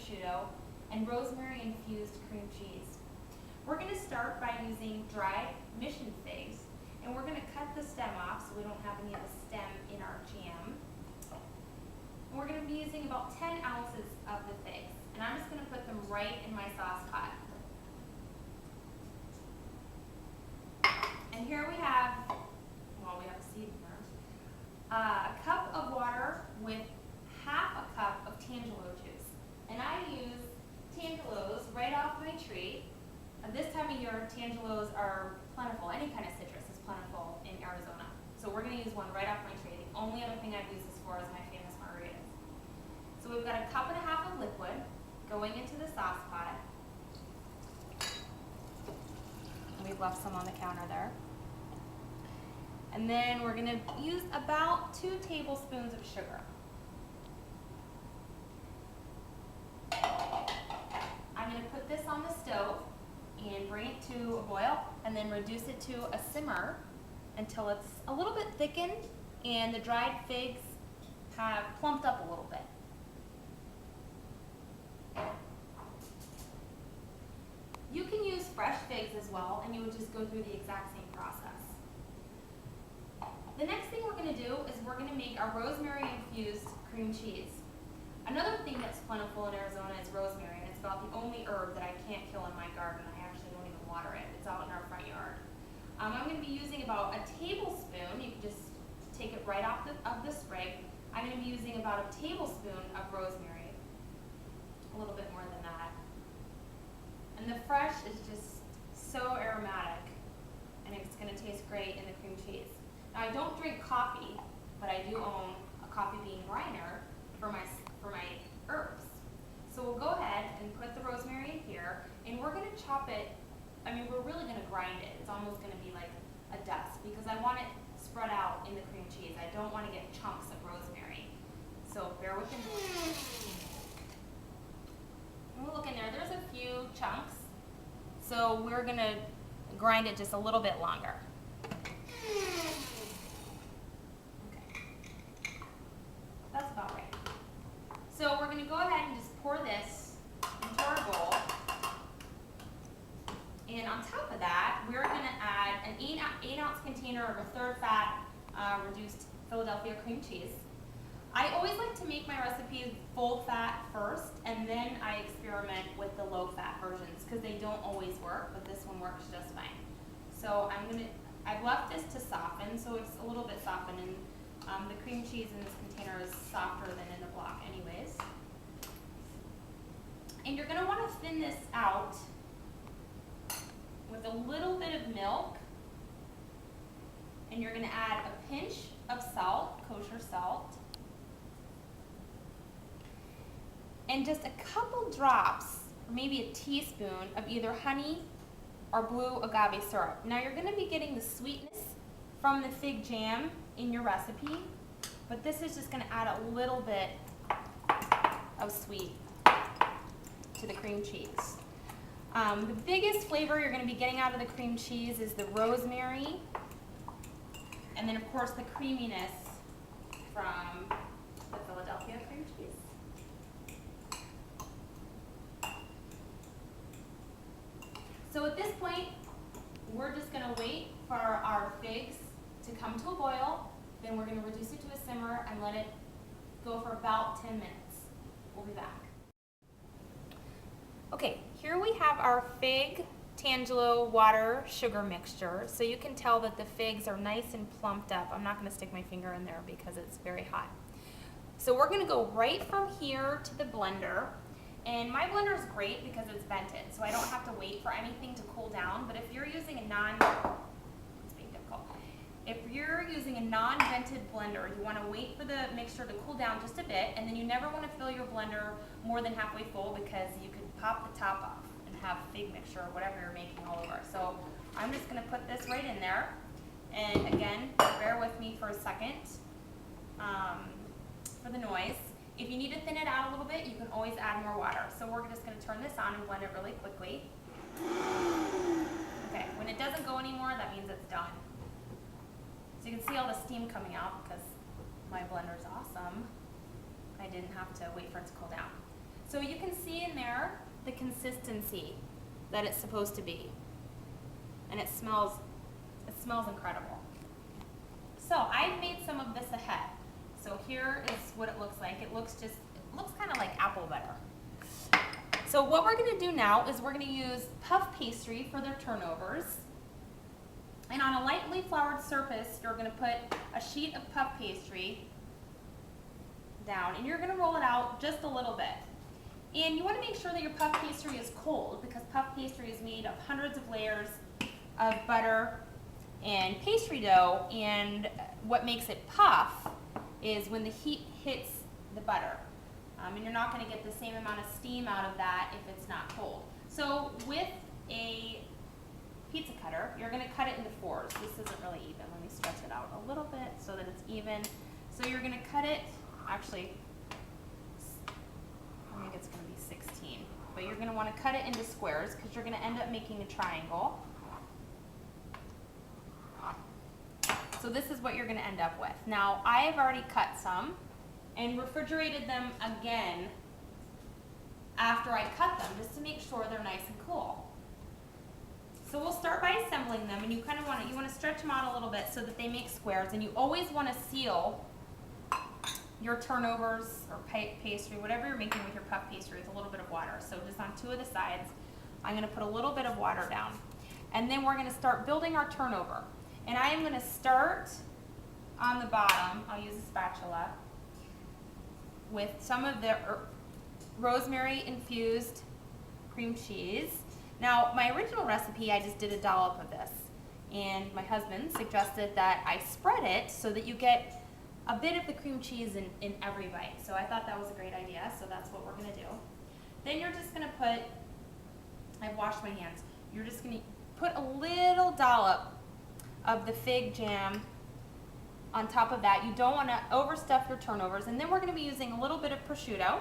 prosciutto and rosemary-infused cream cheese. We're going to start by using dried mission figs, and we're going to cut the stem off so we don't have any of the stem in our jam. And we're going to be using about 10 ounces of the figs, and I'm just going to put them right in my sauce pot. And here we have, well, we have a seed first, a cup of water with half a cup of tangelo juice. And I use tangelos right off my tree. This time of year, tangelos are plentiful. Any kind of citrus is plentiful in Arizona. So we're going to use one right off my tree. The only other thing I've used this for is my famous margaritas. So we've got a cup and a half of liquid going into the sauce pot. And we've left some on the counter there. And then we're going to use about 2 tablespoons of sugar. I'm going to put this on the stove and bring it to a boil and then reduce it to a simmer until it's a little bit thickened and the dried figs have plumped up a little bit. You can use fresh figs as well, and you would just go through the exact same process. The next thing we're going to do is we're going to make our rosemary-infused cream cheese. Another thing that's plentiful in Arizona is rosemary, and it's about the only herb that I can't kill in my garden. I actually don't even water it. It's out in our front yard. I'm going to be using about a tablespoon. You can just take it right off of the sprig. I'm going to be using about a tablespoon of rosemary, a little bit more than that. And the fresh is just so aromatic, and it's going to taste great in the cream cheese. Now, I don't drink coffee, but I do own a coffee bean grinder for my herbs. So we'll go ahead and put the rosemary in here, and we're going to chop it. I mean, we're really going to grind it. It's almost going to be like a dust because I want it spread out in the cream cheese. I don't want to get chunks of rosemary. So bear with me. We'll look in there. There's a few chunks. So we're going to grind it just a little bit longer. Okay. That's about right. So we're going to go ahead and just pour this into our bowl. And on top of that, we're going to add an 8-ounce container of a 3rd fat reduced Philadelphia cream cheese. I always like to make my recipes full fat first, and then I experiment with the low fat versions because they don't always work, but this one works just fine. So I've left this to soften, so it's a little bit softened, and the cream cheese in this container is softer than in the block anyways. And you're going to want to thin this out with a little bit of milk, and you're going to add a pinch of salt, kosher salt, and just a couple drops, or maybe a teaspoon of either honey or blue agave syrup. Now you're going to be getting the sweetness from the fig jam in your recipe, but this is just going to add a little bit of sweet to the cream cheese. The biggest flavor you're going to be getting out of the cream cheese is the rosemary, and then of course the creaminess from the Philadelphia cream cheese. So at this point, we're just going to wait for our figs to come to a boil, then we're going to reduce it to a simmer and let it go for about 10 minutes. We'll be back. Okay, here we have our fig tangelo water sugar mixture. So you can tell that the figs are nice and plumped up. I'm not going to stick my finger in there because it's very hot. So we're going to go right from here to the blender. And my blender is great because it's vented, so I don't have to wait for anything to cool down. But if you're using a non-vented blender, you want to wait for the mixture to cool down just a bit, and then you never want to fill your blender more than halfway full because you could pop the top off and have fig mixture or whatever you're making all over. So I'm just going to put this right in there, and again, bear with me for a second for the noise. If you need to thin it out a little bit, you can always add more water. So we're just going to turn this on and blend it really quickly. Okay, when it doesn't go anymore, that means it's done. So you can see all the steam coming out because my blender's awesome. I didn't have to wait for it to cool down. So you can see in there the consistency that it's supposed to be. And it smells incredible. So I made some of this ahead. So here is what it looks like. It looks kind of like apple butter. So what we're going to do now is we're going to use puff pastry for their turnovers. And on a lightly floured surface, you're going to put a sheet of puff pastry down, and you're going to roll it out just a little bit. And you want to make sure that your puff pastry is cold, because puff pastry is made of hundreds of layers of butter and pastry dough, and what makes it puff is when the heat hits the butter. And you're not going to get the same amount of steam out of that if it's not cold. So with a pizza cutter, you're going to cut it into fours. This isn't really even. Let me stretch it out a little bit so that it's even. So you're going to cut it, actually, I think it's going to be 16. But you're going to want to cut it into squares because you're going to end up making a triangle. So this is what you're going to end up with. Now, I have already cut some and refrigerated them again after I cut them, just to make sure they're nice and cool. So we'll start by assembling them, and you kind of want to stretch them out a little bit so that they make squares, and you always want to seal your turnovers or pastry, whatever you're making with your puff pastry, with a little bit of water. So just on two of the sides, I'm going to put a little bit of water down. And then we're going to start building our turnover. And I am going to start on the bottom, I'll use a spatula, with some of the rosemary-infused cream cheese. Now, my original recipe, I just did a dollop of this. And my husband suggested that I spread it so that you get a bit of the cream cheese in every bite. So I thought that was a great idea, so that's what we're going to do. Then you're just going to put, I've washed my hands, you're just going to put a little dollop of the fig jam on top of that. You don't want to overstuff your turnovers. And then we're going to be using a little bit of prosciutto.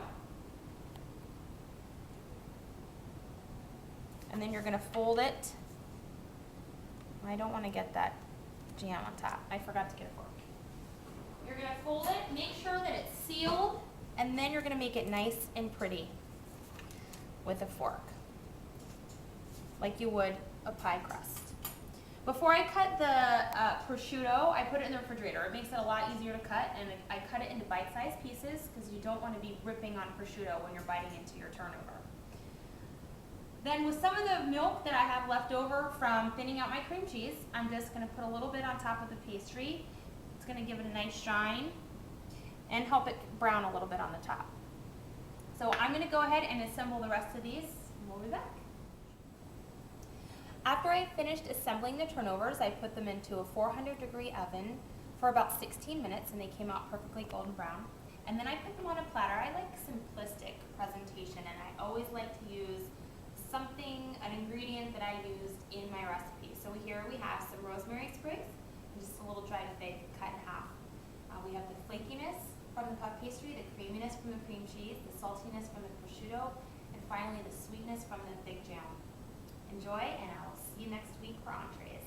And then you're going to fold it. I don't want to get that jam on top. I forgot to get a fork. You're going to fold it, make sure that it's sealed, and then you're going to make it nice and pretty with a fork, like you would a pie crust. Before I cut the prosciutto, I put it in the refrigerator. It makes it a lot easier to cut, and I cut it into bite-sized pieces because you don't want to be ripping on prosciutto when you're biting into your turnover. Then with some of the milk that I have left over from thinning out my cream cheese, I'm just going to put a little bit on top of the pastry. It's going to give it a nice shine and help it brown a little bit on the top. So I'm going to go ahead and assemble the rest of these, and we'll be back. After I finished assembling the turnovers, I put them into a 400-degree oven for about 16 minutes, and they came out perfectly golden brown. And then I put them on a platter. I like simplistic presentation, and I always like to use an ingredient that I used in my recipe. So here we have some rosemary sprigs, and just a little dried fig cut in half. We have the flakiness from the puff pastry, the creaminess from the cream cheese, the saltiness from the prosciutto, and finally the sweetness from the fig jam. Enjoy, and I'll see you next week for entrees.